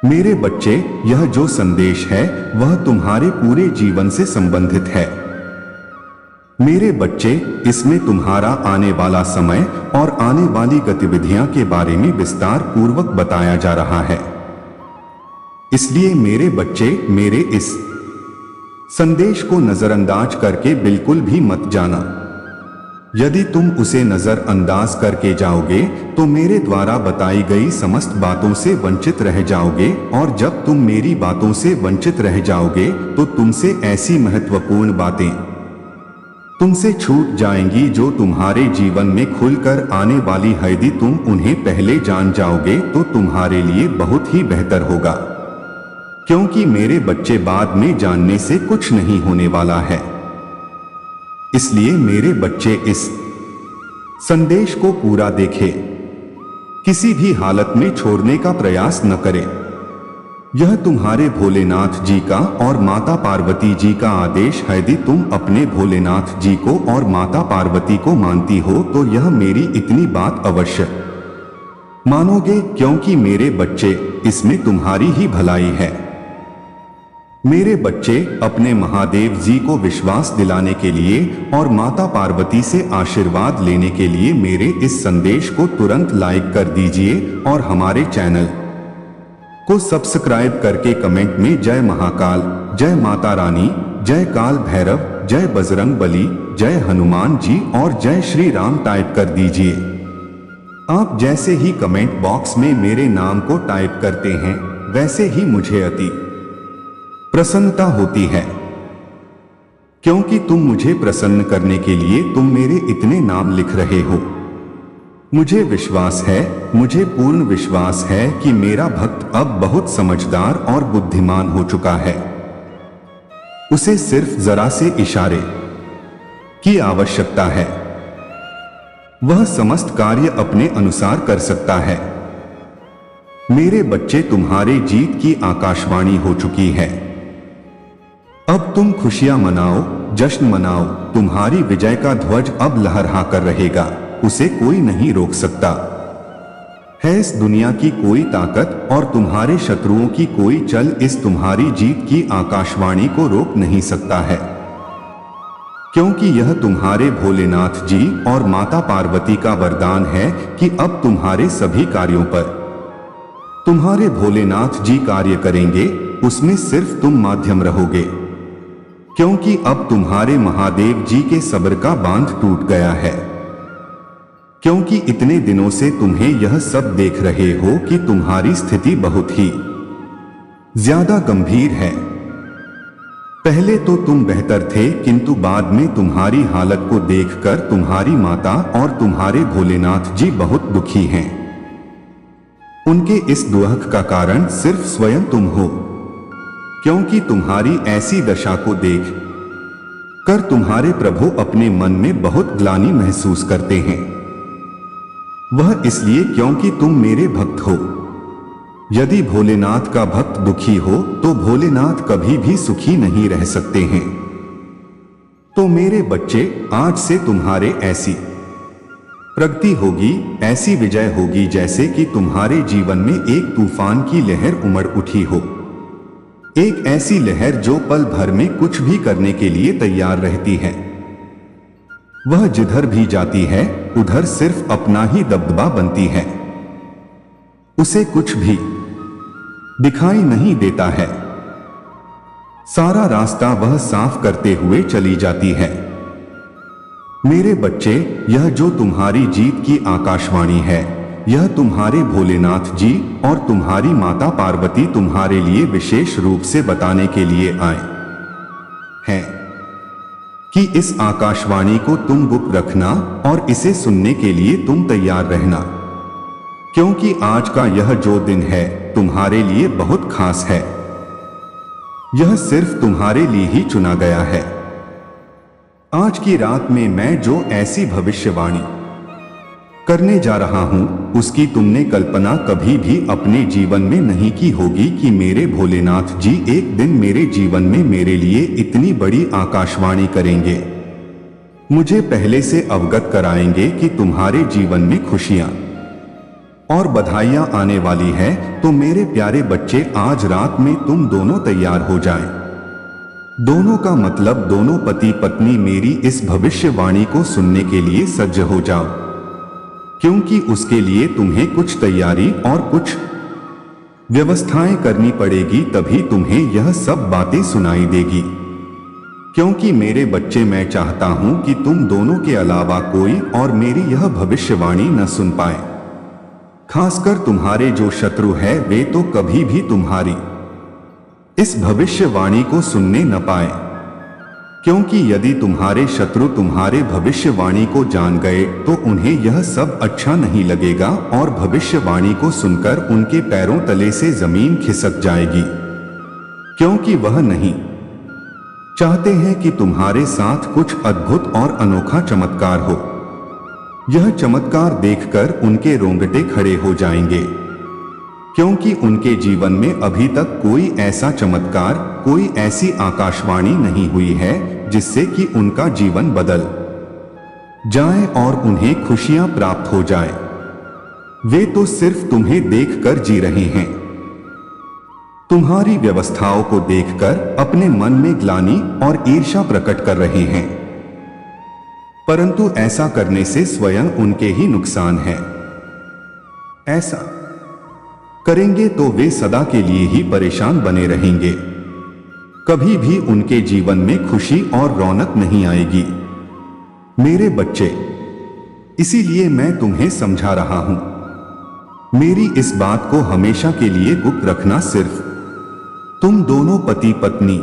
मेरे बच्चे, यह जो संदेश है वह तुम्हारे पूरे जीवन से संबंधित है। मेरे बच्चे, इसमें तुम्हारा आने वाला समय और आने वाली गतिविधियां के बारे में विस्तार पूर्वक बताया जा रहा है। इसलिए मेरे बच्चे, मेरे इस संदेश को नजरअंदाज करके बिल्कुल भी मत जाना। यदि तुम उसे नजरअंदाज करके जाओगे तो मेरे द्वारा बताई गई समस्त बातों से वंचित रह जाओगे, और जब तुम मेरी बातों से वंचित रह जाओगे तो तुमसे ऐसी महत्वपूर्ण बातें तुमसे छूट जाएंगी जो तुम्हारे जीवन में खुलकर आने वाली है। यदि तुम उन्हें पहले जान जाओगे तो तुम्हारे लिए बहुत ही बेहतर होगा, क्योंकि मेरे बच्चे बाद में जानने से कुछ नहीं होने वाला है। इसलिए मेरे बच्चे, इस संदेश को पूरा देखें, किसी भी हालत में छोड़ने का प्रयास न करें। यह तुम्हारे भोलेनाथ जी का और माता पार्वती जी का आदेश है। यदि तुम अपने भोलेनाथ जी को और माता पार्वती को मानती हो तो यह मेरी इतनी बात अवश्य मानोगे, क्योंकि मेरे बच्चे, इसमें तुम्हारी ही भलाई है। मेरे बच्चे, अपने महादेव जी को विश्वास दिलाने के लिए और माता पार्वती से आशीर्वाद लेने के लिए मेरे इस संदेश को तुरंत लाइक कर दीजिए और हमारे चैनल को सब्सक्राइब करके कमेंट में जय महाकाल, जय माता रानी, जय काल भैरव, जय बजरंग बली, जय हनुमान जी और जय श्री राम टाइप कर दीजिए। आप जैसे ही कमेंट बॉक्स में मेरे नाम को टाइप करते हैं वैसे ही मुझे अति प्रसन्नता होती है, क्योंकि तुम मुझे प्रसन्न करने के लिए तुम मेरे इतने नाम लिख रहे हो। मुझे विश्वास है, मुझे पूर्ण विश्वास है कि मेरा भक्त अब बहुत समझदार और बुद्धिमान हो चुका है। उसे सिर्फ जरा से इशारे की आवश्यकता है, वह समस्त कार्य अपने अनुसार कर सकता है। मेरे बच्चे, तुम्हारे जीत की आकाशवाणी हो चुकी है। अब तुम खुशियां मनाओ, जश्न मनाओ। तुम्हारी विजय का ध्वज अब लहरा कर रहेगा, उसे कोई नहीं रोक सकता है। इस दुनिया की कोई ताकत और तुम्हारे शत्रुओं की कोई चल इस तुम्हारी जीत की आकाशवाणी को रोक नहीं सकता है, क्योंकि यह तुम्हारे भोलेनाथ जी और माता पार्वती का वरदान है कि अब तुम्हारे सभी कार्यों पर तुम्हारे भोलेनाथ जी कार्य करेंगे। उसमें सिर्फ तुम माध्यम रहोगे, क्योंकि अब तुम्हारे महादेव जी के सब्र का बांध टूट गया है। क्योंकि इतने दिनों से तुम्हें यह सब देख रहे हो कि तुम्हारी स्थिति बहुत ही ज्यादा गंभीर है। पहले तो तुम बेहतर थे, किंतु बाद में तुम्हारी हालत को देखकर तुम्हारी माता और तुम्हारे भोलेनाथ जी बहुत दुखी हैं। उनके इस दुख का कारण सिर्फ स्वयं तुम हो, क्योंकि तुम्हारी ऐसी दशा को देख कर तुम्हारे प्रभु अपने मन में बहुत ग्लानि महसूस करते हैं। वह इसलिए क्योंकि तुम मेरे भक्त हो। यदि भोलेनाथ का भक्त दुखी हो तो भोलेनाथ कभी भी सुखी नहीं रह सकते हैं। तो मेरे बच्चे, आज से तुम्हारे ऐसी प्रगति होगी, ऐसी विजय होगी जैसे कि तुम्हारे जीवन में एक तूफान की लहर उमड़ उठी हो। एक ऐसी लहर जो पल भर में कुछ भी करने के लिए तैयार रहती है। वह जिधर भी जाती है उधर सिर्फ अपना ही दबदबा बनती है, उसे कुछ भी दिखाई नहीं देता है। सारा रास्ता वह साफ करते हुए चली जाती है। मेरे बच्चे, यह जो तुम्हारी जीत की आकाशवाणी है, यह तुम्हारे भोलेनाथ जी और तुम्हारी माता पार्वती तुम्हारे लिए विशेष रूप से बताने के लिए आए हैं कि इस आकाशवाणी को तुम गुप्त रखना और इसे सुनने के लिए तुम तैयार रहना, क्योंकि आज का यह जो दिन है तुम्हारे लिए बहुत खास है। यह सिर्फ तुम्हारे लिए ही चुना गया है। आज की रात में मैं जो ऐसी भविष्यवाणी करने जा रहा हूं, उसकी तुमने कल्पना कभी भी अपने जीवन में नहीं की होगी कि मेरे भोलेनाथ जी एक दिन मेरे जीवन में मेरे लिए इतनी बड़ी आकाशवाणी करेंगे। मुझे पहले से अवगत कराएंगे कि तुम्हारे जीवन में खुशियां और बधाइयां आने वाली है। तो मेरे प्यारे बच्चे, आज रात में तुम दोनों तैयार हो जाएं। दोनों का मतलब दोनों पति पत्नी मेरी इस भविष्यवाणी को सुनने के लिए सज्ज हो जाओ, क्योंकि उसके लिए तुम्हें कुछ तैयारी और कुछ व्यवस्थाएं करनी पड़ेगी, तभी तुम्हें यह सब बातें सुनाई देगी। क्योंकि मेरे बच्चे, मैं चाहता हूं कि तुम दोनों के अलावा कोई और मेरी यह भविष्यवाणी न सुन पाए। खासकर तुम्हारे जो शत्रु है वे तो कभी भी तुम्हारी इस भविष्यवाणी को सुनने न पाए, क्योंकि यदि तुम्हारे शत्रु तुम्हारे भविष्यवाणी को जान गए तो उन्हें यह सब अच्छा नहीं लगेगा और भविष्यवाणी को सुनकर उनके पैरों तले से जमीन खिसक जाएगी, क्योंकि वह नहीं चाहते हैं कि तुम्हारे साथ कुछ अद्भुत और अनोखा चमत्कार हो। यह चमत्कार देखकर उनके रोंगटे खड़े हो जाएंगे, क्योंकि उनके जीवन में अभी तक कोई ऐसा चमत्कार, कोई ऐसी आकाशवाणी नहीं हुई है जिससे कि उनका जीवन बदल जाए और उन्हें खुशियां प्राप्त हो जाए। वे तो सिर्फ तुम्हें देखकर जी रहे हैं, तुम्हारी व्यवस्थाओं को देखकर अपने मन में ग्लानि और ईर्ष्या प्रकट कर रहे हैं, परंतु ऐसा करने से स्वयं उनके ही नुकसान है। ऐसा करेंगे तो वे सदा के लिए ही परेशान बने रहेंगे, कभी भी उनके जीवन में खुशी और रौनक नहीं आएगी। मेरे बच्चे, इसीलिए मैं तुम्हें समझा रहा हूं, मेरी इस बात को हमेशा के लिए गुप्त रखना। सिर्फ तुम दोनों पति पत्नी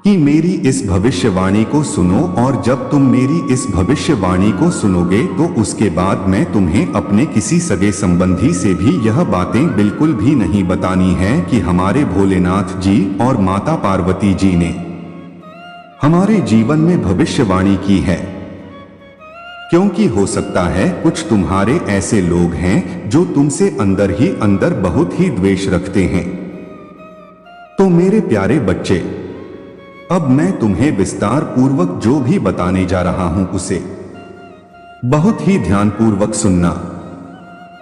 कि मेरी इस भविष्यवाणी को सुनो, और जब तुम मेरी इस भविष्यवाणी को सुनोगे तो उसके बाद मैं तुम्हें अपने किसी सगे संबंधी से भी यह बातें बिल्कुल भी नहीं बतानी है कि हमारे भोलेनाथ जी और माता पार्वती जी ने हमारे जीवन में भविष्यवाणी की है, क्योंकि हो सकता है कुछ तुम्हारे ऐसे लोग हैं जो तुमसे अंदर ही अंदर बहुत ही द्वेष रखते हैं। तो मेरे प्यारे बच्चे, अब मैं तुम्हें विस्तार पूर्वक जो भी बताने जा रहा हूं उसे बहुत ही ध्यानपूर्वक सुनना।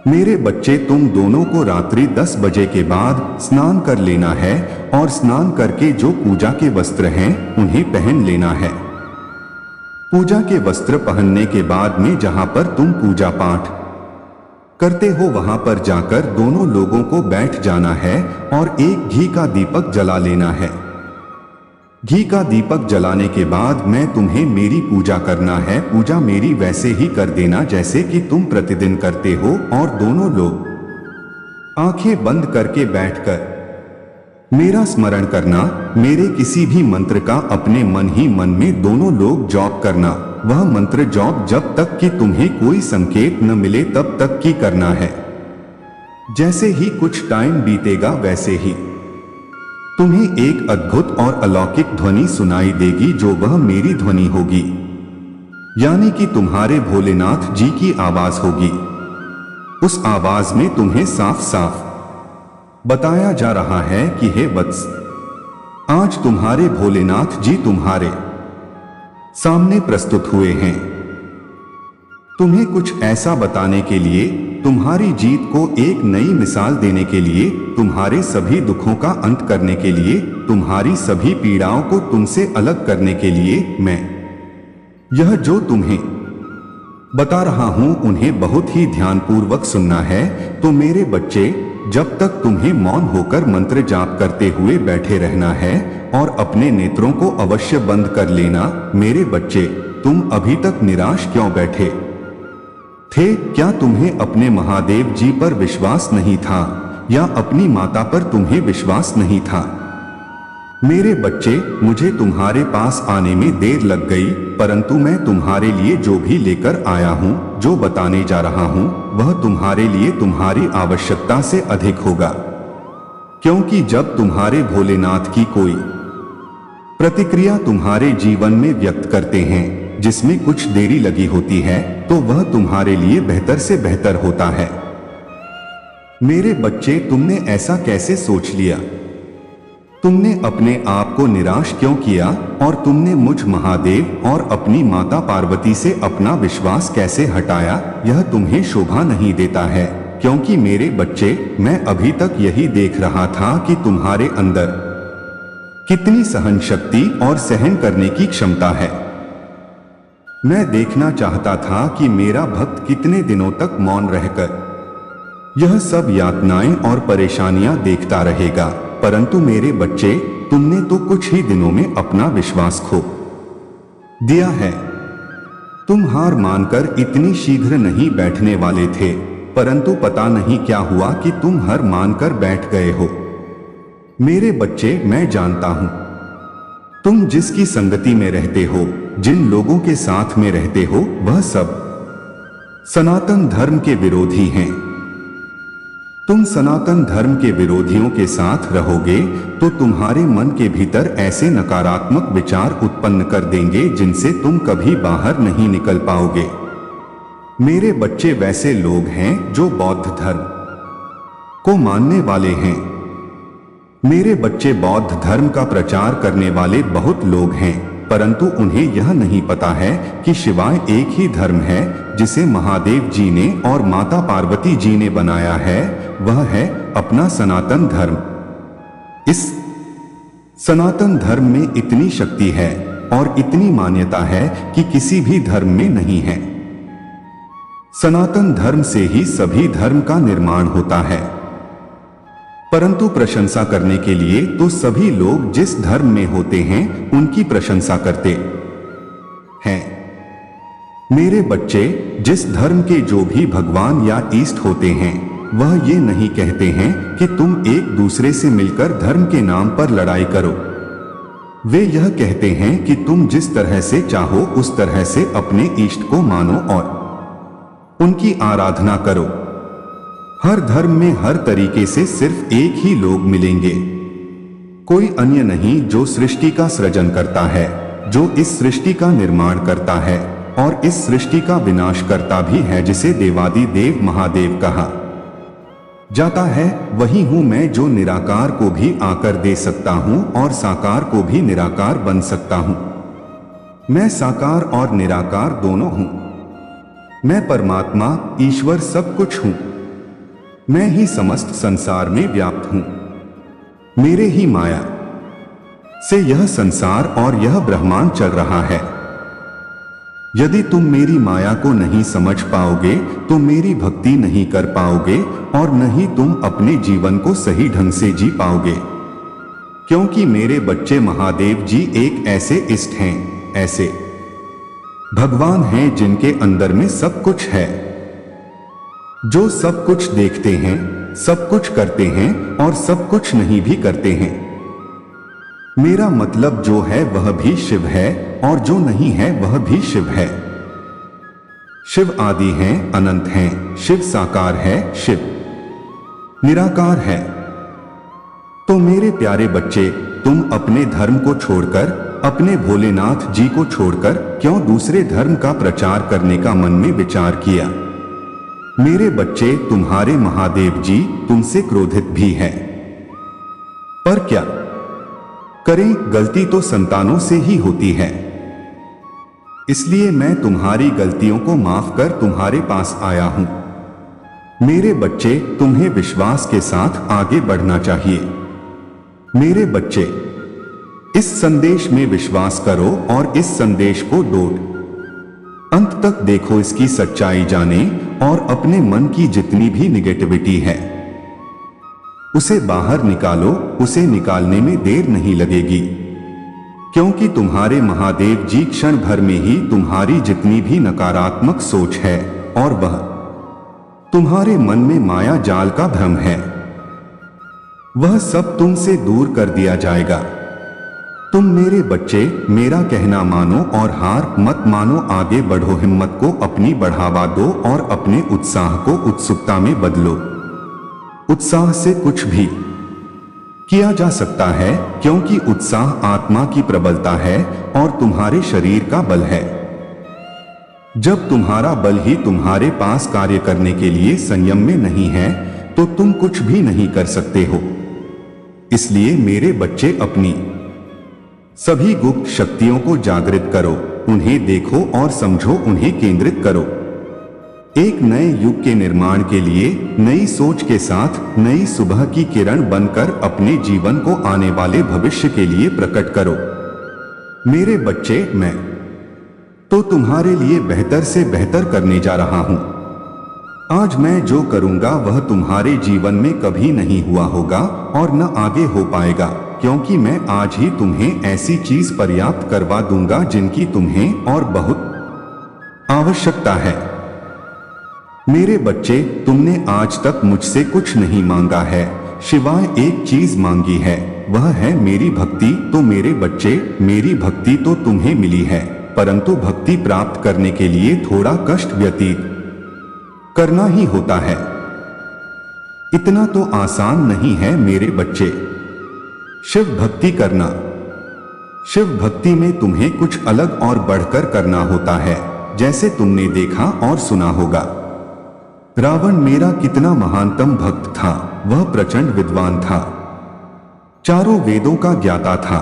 मेरे बच्चे, तुम दोनों को रात्रि 10 बजे के बाद स्नान कर लेना है और स्नान करके जो पूजा के वस्त्र हैं उन्हें पहन लेना है। पूजा के वस्त्र पहनने के बाद में जहां पर तुम पूजा पाठ करते हो वहां पर जाकर दोनों लोगों को बैठ जाना है और एक घी का दीपक जला लेना है। घी का दीपक जलाने के बाद मैं तुम्हें मेरी पूजा करना है। पूजा मेरी वैसे ही कर देना जैसे कि तुम प्रतिदिन करते हो, और दोनों लोग आंखें बंद करके बैठकर मेरा स्मरण करना। मेरे किसी भी मंत्र का अपने मन ही मन में दोनों लोग जॉप करना। वह मंत्र जॉप जब तक कि तुम्हें कोई संकेत न मिले तब तक की करना है। जैसे ही कुछ टाइम बीतेगा वैसे ही तुम्हें एक अद्भुत और अलौकिक ध्वनि सुनाई देगी, जो वह मेरी ध्वनि होगी, यानी कि तुम्हारे भोलेनाथ जी की आवाज होगी। उस आवाज में तुम्हें साफ साफ बताया जा रहा है कि हे वत्स, आज तुम्हारे भोलेनाथ जी तुम्हारे सामने प्रस्तुत हुए हैं। तुम्हें कुछ ऐसा बताने के लिए, तुम्हारी जीत को एक नई मिसाल देने के लिए, तुम्हारे सभी दुखों का अंत करने के लिए, तुम्हारी सभी पीड़ाओं को तुमसे अलग करने के लिए मैं यह जो तुम्हें बता रहा हूं उन्हें बहुत ही ध्यानपूर्वक सुनना है। तो मेरे बच्चे, जब तक तुम्हें मौन होकर मंत्र जाप करते हुए बैठे रहना है और अपने नेत्रों को अवश्य बंद कर लेना। मेरे बच्चे, तुम अभी तक निराश क्यों बैठे थे? क्या तुम्हें अपने महादेव जी पर विश्वास नहीं था, या अपनी माता पर तुम्हें विश्वास नहीं था? मेरे बच्चे, मुझे तुम्हारे पास आने में देर लग गई, परंतु मैं तुम्हारे लिए जो भी लेकर आया हूं, जो बताने जा रहा हूं, वह तुम्हारे लिए तुम्हारी आवश्यकता से अधिक होगा। क्योंकि जब तुम्हारे भोलेनाथ की कोई प्रतिक्रिया तुम्हारे जीवन में व्यक्त करते हैं जिसमें कुछ देरी लगी होती है, तो वह तुम्हारे लिए बेहतर से बेहतर होता है। मेरे बच्चे, तुमने ऐसा कैसे सोच लिया? तुमने अपने आप को निराश क्यों किया, और तुमने मुझ महादेव और अपनी माता पार्वती से अपना विश्वास कैसे हटाया? यह तुम्हें शोभा नहीं देता है। क्योंकि मेरे बच्चे, मैं अभी तक यही देख रहा था कि तुम्हारे अंदर कितनी सहन शक्ति और सहन करने की क्षमता है। मैं देखना चाहता था कि मेरा भक्त कितने दिनों तक मौन रहकर यह सब यातनाएं और परेशानियां देखता रहेगा, परंतु मेरे बच्चे, तुमने तो कुछ ही दिनों में अपना विश्वास खो दिया है। तुम हार मानकर इतनी शीघ्र नहीं बैठने वाले थे, परंतु पता नहीं क्या हुआ कि तुम हार मानकर बैठ गए हो। मेरे बच्चे, मैं जानता हूं तुम जिसकी संगति में रहते हो, जिन लोगों के साथ में रहते हो, वह सब सनातन धर्म के विरोधी हैं। तुम सनातन धर्म के विरोधियों के साथ रहोगे तो तुम्हारे मन के भीतर ऐसे नकारात्मक विचार उत्पन्न कर देंगे जिनसे तुम कभी बाहर नहीं निकल पाओगे। मेरे बच्चे वैसे लोग हैं जो बौद्ध धर्म को मानने वाले हैं। मेरे बच्चे, बौद्ध धर्म का प्रचार करने वाले बहुत लोग हैं, परंतु उन्हें यह नहीं पता है कि शिवाय एक ही धर्म है जिसे महादेव जी ने और माता पार्वती जी ने बनाया है, वह है अपना सनातन धर्म। इस सनातन धर्म में इतनी शक्ति है और इतनी मान्यता है कि किसी भी धर्म में नहीं है। सनातन धर्म से ही सभी धर्म का निर्माण होता है, परंतु प्रशंसा करने के लिए तो सभी लोग जिस धर्म में होते हैं उनकी प्रशंसा करते हैं। मेरे बच्चे, जिस धर्म के जो भी भगवान या इष्ट होते हैं, वह ये नहीं कहते हैं कि तुम एक दूसरे से मिलकर धर्म के नाम पर लड़ाई करो। वे यह कहते हैं कि तुम जिस तरह से चाहो उस तरह से अपने इष्ट को मानो और उनकी आराधना करो। हर धर्म में हर तरीके से सिर्फ एक ही लोग मिलेंगे, कोई अन्य नहीं, जो सृष्टि का सृजन करता है, जो इस सृष्टि का निर्माण करता है और इस सृष्टि का विनाश करता भी है, जिसे देवादि देव महादेव कहा जाता है। वही हूं मैं जो निराकार को भी आकर दे सकता हूं और साकार को भी निराकार बन सकता हूं। मैं साकार और निराकार दोनों हूं। मैं परमात्मा, ईश्वर, सब कुछ हूं। मैं ही समस्त संसार में व्याप्त हूं। मेरे ही माया से यह संसार और यह ब्रह्मांड चल रहा है। यदि तुम मेरी माया को नहीं समझ पाओगे तो मेरी भक्ति नहीं कर पाओगे और न ही तुम अपने जीवन को सही ढंग से जी पाओगे, क्योंकि मेरे बच्चे, महादेव जी एक ऐसे इष्ट हैं, ऐसे भगवान हैं जिनके अंदर में सब कुछ है, जो सब कुछ देखते हैं, सब कुछ करते हैं और सब कुछ नहीं भी करते हैं। मेरा मतलब जो है वह भी शिव है और जो नहीं है वह भी शिव है। शिव आदि हैं, अनंत हैं, शिव साकार है, शिव निराकार है। तो मेरे प्यारे बच्चे, तुम अपने धर्म को छोड़कर, अपने भोलेनाथ जी को छोड़कर क्यों दूसरे धर्म का प्रचार करने का मन में विचार किया? मेरे बच्चे, तुम्हारे महादेव जी तुमसे क्रोधित भी हैं, पर क्या करें, गलती तो संतानों से ही होती है। इसलिए मैं तुम्हारी गलतियों को माफ कर तुम्हारे पास आया हूं। मेरे बच्चे, तुम्हें विश्वास के साथ आगे बढ़ना चाहिए। मेरे बच्चे, इस संदेश में विश्वास करो और इस संदेश को डोट अंत तक देखो, इसकी सच्चाई जाने और अपने मन की जितनी भी निगेटिविटी है उसे बाहर निकालो। उसे निकालने में देर नहीं लगेगी, क्योंकि तुम्हारे महादेव जी क्षण भर में ही तुम्हारी जितनी भी नकारात्मक सोच है और वह तुम्हारे मन में माया जाल का भ्रम है, वह सब तुमसे दूर कर दिया जाएगा। तुम मेरे बच्चे, मेरा कहना मानो और हार मत मानो। आगे बढ़ो, हिम्मत को अपनी बढ़ावा दो और अपने उत्साह को उत्सुकता में बदलो। उत्साह से कुछ भी किया जा सकता है, क्योंकि उत्साह आत्मा की प्रबलता है और तुम्हारे शरीर का बल है। जब तुम्हारा बल ही तुम्हारे पास कार्य करने के लिए संयम में नहीं है तो तुम कुछ भी नहीं कर सकते हो। इसलिए मेरे बच्चे, अपनी सभी गुप्त शक्तियों को जागृत करो, उन्हें देखो और समझो, उन्हें केंद्रित करो। एक नए युग के निर्माण के लिए नई सोच के साथ नई सुबह की किरण बनकर अपने जीवन को आने वाले भविष्य के लिए प्रकट करो। मेरे बच्चे, मैं तो तुम्हारे लिए बेहतर से बेहतर करने जा रहा हूं। आज मैं जो करूंगा वह तुम्हारे जीवन में कभी नहीं हुआ होगा और न आगे हो पाएगा, क्योंकि मैं आज ही तुम्हें ऐसी चीज पर्याप्त करवा दूंगा जिनकी तुम्हें और बहुत आवश्यकता है। मेरे बच्चे, तुमने आज तक मुझसे कुछ नहीं मांगा है, सिवाय एक चीज मांगी है, वह है मेरी भक्ति। तो मेरे बच्चे, मेरी भक्ति तो तुम्हें मिली है, परंतु भक्ति प्राप्त करने के लिए थोड़ा कष्ट व्यतीत करना ही होता है। इतना तो आसान नहीं है मेरे बच्चे। शिव भक्ति करना, शिव भक्ति में तुम्हें कुछ अलग और बढ़कर करना होता है। जैसे तुमने देखा और सुना होगा, रावण मेरा कितना महानतम भक्त था। वह प्रचंड विद्वान था, चारों वेदों का ज्ञाता था।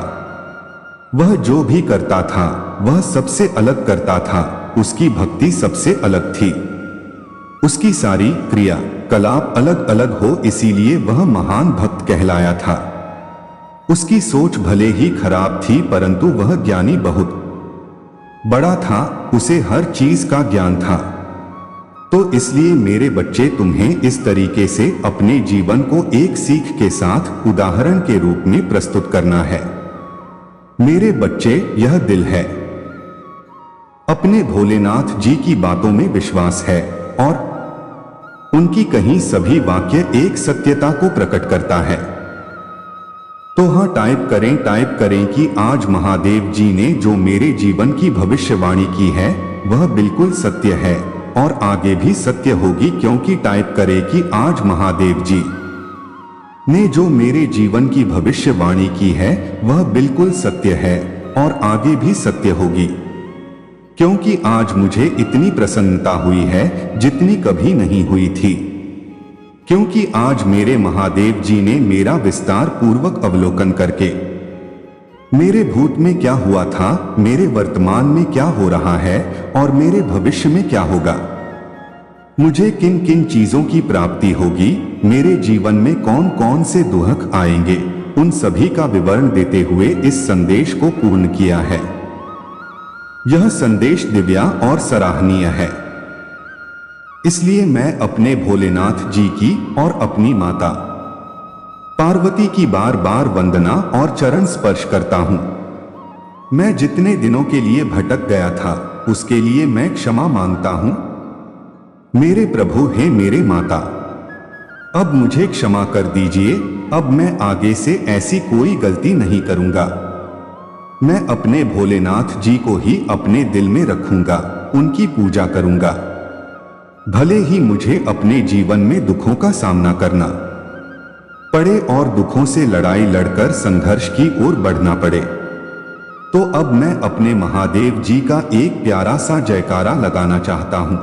वह जो भी करता था वह सबसे अलग करता था। उसकी भक्ति सबसे अलग थी। उसकी सारी क्रिया कलाप अलग अलग हो, इसीलिए वह महान भक्त कहलाया था। उसकी सोच भले ही खराब थी, परंतु वह ज्ञानी बहुत बड़ा था। उसे हर चीज का ज्ञान था। तो इसलिए मेरे बच्चे, तुम्हें इस तरीके से अपने जीवन को एक सीख के साथ उदाहरण के रूप में प्रस्तुत करना है। मेरे बच्चे, यह दिल है। अपने भोलेनाथ जी की बातों में विश्वास है और उनकी कहीं सभी वाक्य एक सत्यता को प्रकट करता है। तो हाँ, टाइप करें कि आज महादेव जी ने जो मेरे जीवन की भविष्यवाणी की है वह बिल्कुल सत्य है और आगे भी सत्य होगी, क्योंकि टाइप करें कि आज महादेव जी ने जो मेरे जीवन की भविष्यवाणी की है वह बिल्कुल सत्य है और आगे भी सत्य होगी, क्योंकि आज मुझे इतनी प्रसन्नता हुई है जितनी कभी नहीं हुई थी। क्योंकि आज मेरे महादेव जी ने मेरा विस्तार पूर्वक अवलोकन करके मेरे भूत में क्या हुआ था, मेरे वर्तमान में क्या हो रहा है और मेरे भविष्य में क्या होगा, मुझे किन किन चीजों की प्राप्ति होगी, मेरे जीवन में कौन कौन से दुख आएंगे, उन सभी का विवरण देते हुए इस संदेश को पूर्ण किया है। यह संदेश दिव्या और सराहनीय है। इसलिए मैं अपने भोलेनाथ जी की और अपनी माता पार्वती की बार बार वंदना और चरण स्पर्श करता हूं। मैं जितने दिनों के लिए भटक गया था उसके लिए मैं क्षमा मांगता हूं। मेरे प्रभु, हे मेरे माता, अब मुझे क्षमा कर दीजिए। अब मैं आगे से ऐसी कोई गलती नहीं करूंगा। मैं अपने भोलेनाथ जी को ही अपने दिल में रखूंगा, उनकी पूजा करूंगा। भले ही मुझे अपने जीवन में दुखों का सामना करना पड़े और दुखों से लड़ाई लड़कर संघर्ष की ओर बढ़ना पड़े, तो अब मैं अपने महादेव जी का एक प्यारा सा जयकारा लगाना चाहता हूं।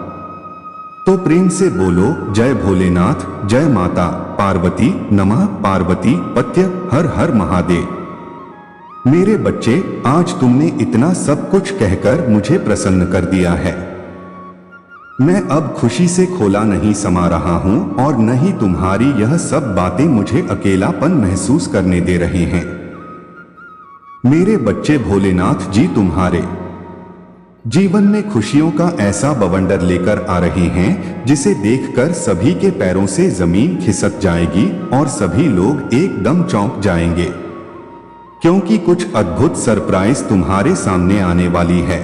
तो प्रेम से बोलो, जय भोलेनाथ, जय माता पार्वती, नमः पार्वती पत्य हर हर महादेव। मेरे बच्चे, आज तुमने इतना सब कुछ कहकर मुझे प्रसन्न कर दिया है। मैं अब खुशी से खोला नहीं समा रहा हूं और न ही तुम्हारी यह सब बातें मुझे अकेलापन महसूस करने दे रहे हैं। मेरे बच्चे, भोलेनाथ जी तुम्हारे जीवन में खुशियों का ऐसा बवंडर लेकर आ रहे हैं जिसे देखकर सभी के पैरों से जमीन खिसक जाएगी और सभी लोग एकदम चौंक जाएंगे, क्योंकि कुछ अद्भुत सरप्राइज तुम्हारे सामने आने वाली है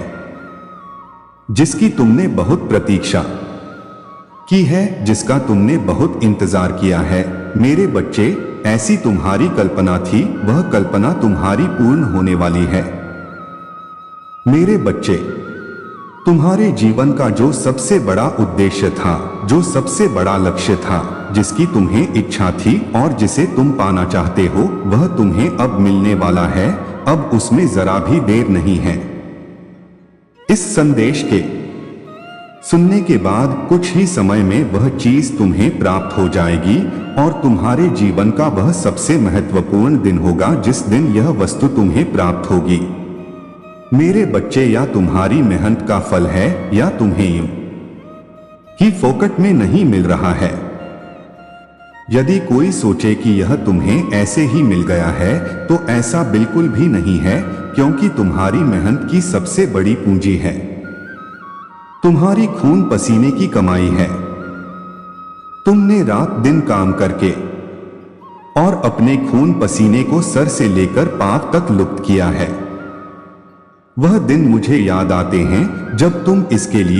जिसकी तुमने बहुत प्रतीक्षा की है, जिसका तुमने बहुत इंतजार किया है। मेरे बच्चे, ऐसी तुम्हारी कल्पना थी, वह कल्पना तुम्हारी पूर्ण होने वाली है। मेरे बच्चे, तुम्हारे जीवन का जो सबसे बड़ा उद्देश्य था, जो सबसे बड़ा लक्ष्य था, जिसकी तुम्हें इच्छा थी और जिसे तुम पाना चाहते हो, वह तुम्हें अब मिलने वाला है। अब उसमें जरा भी देर नहीं है। इस संदेश के सुनने के बाद कुछ ही समय में वह चीज तुम्हें प्राप्त हो जाएगी और तुम्हारे जीवन का वह सबसे महत्वपूर्ण दिन होगा जिस दिन यह वस्तु तुम्हें प्राप्त होगी। मेरे बच्चे, या तुम्हारी मेहनत का फल है या तुम्हें यूं ही फोकट में नहीं मिल रहा है। यदि कोई सोचे कि यह तुम्हें ऐसे ही मिल गया है तो ऐसा बिल्कुल भी नहीं है, क्योंकि तुम्हारी मेहनत की सबसे बड़ी पूंजी है, तुम्हारी खून पसीने की कमाई है। तुमने रात दिन काम करके और अपने खून पसीने को सर से लेकर पांव तक लुप्त किया है। वह दिन मुझे याद आते हैं जब तुम इसके लिए